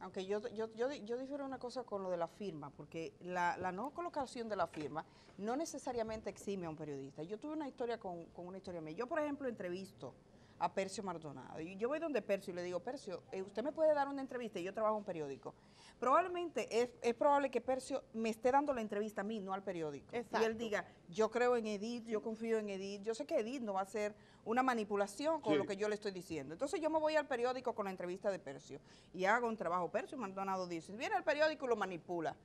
Aunque yo difiero una cosa con lo de la firma, porque la no colocación de la firma no necesariamente exime a un periodista. Yo tuve una historia con una historia mía. Yo, por ejemplo, entrevisto a Percio Maldonado. Y yo voy donde Percio y le digo, Percio, usted me puede dar una entrevista y yo trabajo en un periódico. Probablemente, es probable que Percio me esté dando la entrevista a mí, no al periódico. Exacto. Y él diga, yo creo en Edith, yo confío en Edith, yo sé que Edith no va a hacer una manipulación con lo que yo le estoy diciendo. Entonces yo me voy al periódico con la entrevista de Percio y hago un trabajo. Percio Maldonado dice, viene al periódico y lo manipula.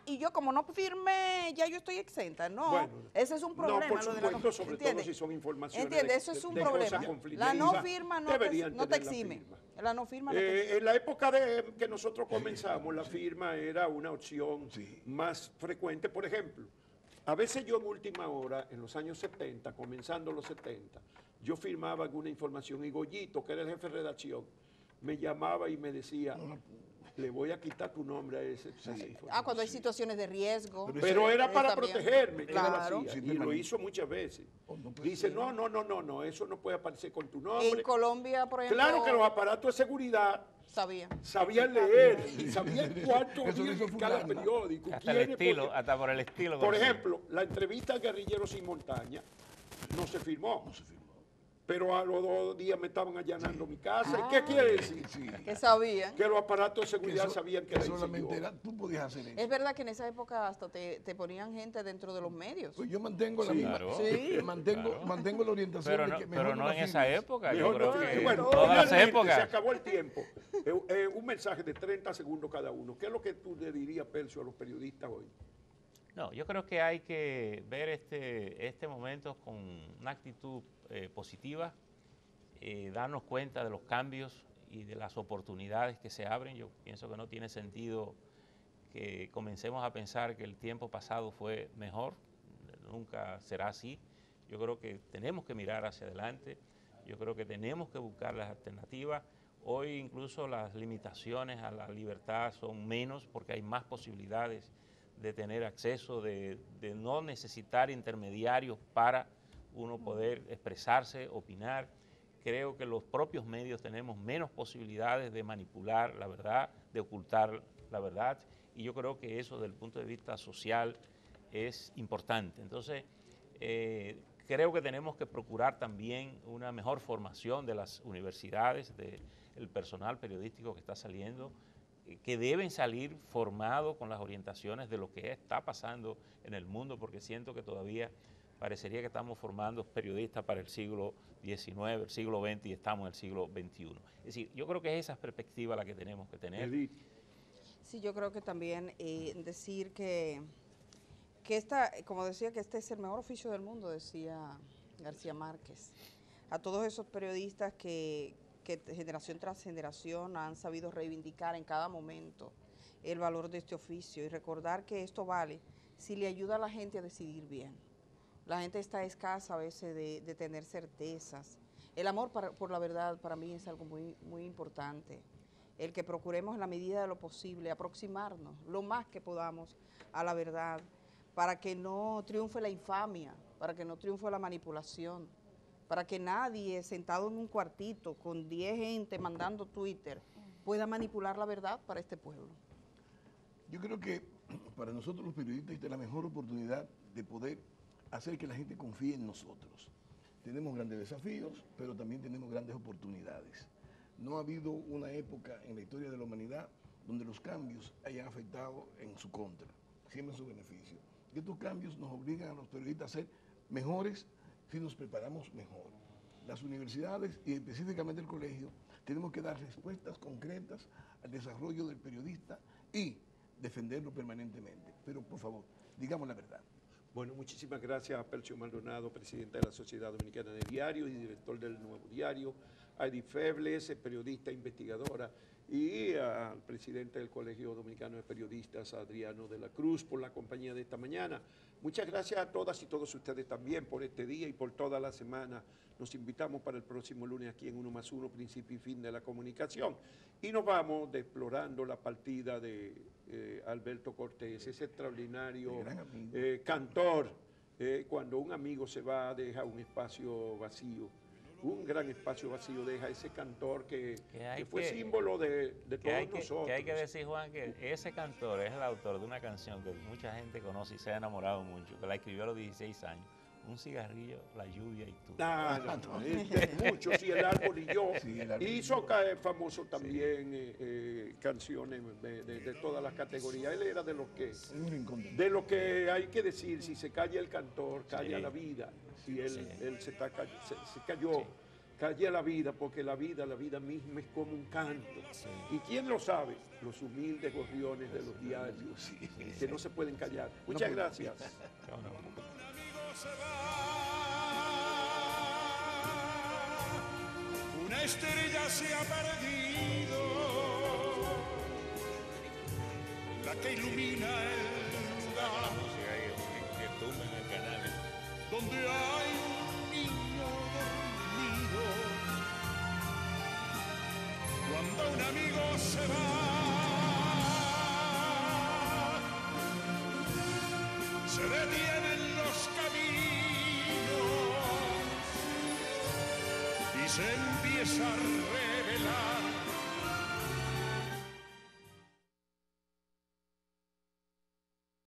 Y yo como no firmé, ya yo estoy exenta. No, Bueno, ese es un problema. No, por lo de la supuesto, sobre todo ¿entiende? si son informaciones ¿Entiende? Eso es un de problema. cosas La no conflictivas. firma no Deberían te tener la exime. firma. La no firma no te exime. En la época de que nosotros comenzamos, la firma era una opción más frecuente. Por ejemplo, a veces yo en última hora, en los años 70, comenzando los 70, yo firmaba alguna información y Goyito, que era el jefe de redacción, me llamaba y me decía, le voy a quitar tu nombre a esa información. Cuando hay situaciones de riesgo. Pero era para también. protegerme, que Claro. lo hacía, y lo hizo muchas veces. Dice, no, eso no puede aparecer con tu En nombre. Colombia, por ejemplo. Claro que los aparatos de seguridad sabían leer y sabían cuánto Eso lo había hizo en cada fulano. periódico. Hasta el quiénes, estilo, porque- hasta por el estilo. Por conocido. ejemplo, la entrevista al guerrillero sin montaña no se firmó. Pero a los 2 días me estaban allanando mi casa. ¿Y qué quiere decir? Que sabían. Que los aparatos de Que seguridad eso- sabían que que era solamente inseguro. tú podías hacer eso. Es verdad que en esa época hasta te ponían gente dentro de los medios. Pues yo mantengo la misma, claro. Sí. mantengo la orientación Pero de no, que mejor pero no la en esa firmes. época. Yo Mejor creo no, que bueno, todas las finalmente épocas. se acabó el tiempo. Un mensaje de 30 segundos cada uno. ¿Qué es lo que tú le dirías, Percio, a los periodistas hoy? No, yo creo que hay que ver este momento con una actitud positiva, darnos cuenta de los cambios y de las oportunidades que se abren. Yo pienso que no tiene sentido que comencemos a pensar que el tiempo pasado fue mejor, nunca será así. Yo creo que tenemos que mirar hacia adelante, yo creo que tenemos que buscar las alternativas. Hoy incluso las limitaciones a la libertad son menos porque hay más posibilidades de tener acceso, de no necesitar intermediarios para uno poder expresarse, opinar. Creo que los propios medios tenemos menos posibilidades de manipular la verdad, de ocultar la verdad, y yo creo que eso desde el punto de vista social es importante. Entonces, creo que tenemos que procurar también una mejor formación de las universidades, del personal periodístico que está saliendo, que deben salir formados con las orientaciones de lo que está pasando en el mundo, porque siento que todavía parecería que estamos formando periodistas para el siglo XIX, el siglo XX y estamos en el siglo XXI. Es decir, yo creo que es esa perspectiva la que tenemos que tener. Edith. Sí, yo creo que también decir que como decía, que este es el mejor oficio del mundo, decía García Márquez. A todos esos periodistas que generación tras generación han sabido reivindicar en cada momento el valor de este oficio y recordar que esto vale si le ayuda a la gente a decidir bien. La gente está escasa a veces de tener certezas. El amor por la verdad para mí es algo muy, muy importante. El que procuremos en la medida de lo posible aproximarnos lo más que podamos a la verdad, para que no triunfe la infamia, para que no triunfe la manipulación, para que nadie sentado en un cuartito con 10 gente mandando Twitter pueda manipular la verdad para este pueblo. Yo creo que para nosotros los periodistas esta es la mejor oportunidad de poder hacer que la gente confíe en nosotros. Tenemos grandes desafíos, pero también tenemos grandes oportunidades. No ha habido una época en la historia de la humanidad donde los cambios hayan afectado en su contra, siempre en su beneficio. Y estos cambios nos obligan a los periodistas a ser mejores si nos preparamos mejor. Las universidades y específicamente el colegio tenemos que dar respuestas concretas al desarrollo del periodista y defenderlo permanentemente. Pero por favor, digamos la verdad. Bueno, muchísimas gracias a Percio Maldonado, presidente de la Sociedad Dominicana de Diario y director del Nuevo Diario, a Edith Febles, periodista investigadora, y al presidente del Colegio Dominicano de Periodistas, Adriano de la Cruz, por la compañía de esta mañana. Muchas gracias a todas y todos ustedes también por este día y por toda la semana. Nos invitamos para el próximo lunes aquí en 1+1, principio y fin de la comunicación. Y nos vamos explorando la partida de Alberto Cortés, ese extraordinario cantor. Cuando un amigo se va, deja un espacio vacío. Un gran espacio vacío deja ese cantor que fue símbolo de todos nosotros. Que hay que decir, Juan, que ese cantor es el autor de una canción que mucha gente conoce y se ha enamorado mucho, que la escribió a los 16 años. Un cigarrillo, la lluvia y tú. Mucho, sí, el árbol y yo. Sí, hizo famoso también canciones de todas las categorías. Él era de los que hay que decir, si se calla el cantor, calla la vida. Si él se cayó, calla la vida, porque la vida misma es como un canto. ¿Y quién lo sabe? Los humildes gorriones de los diarios, que no se pueden callar. Muchas gracias. Una estrella se ha perdido, la que ilumina el lugar donde hay un niño dormido. Cuando un amigo se va, se detienen los caminos y se empieza a revelar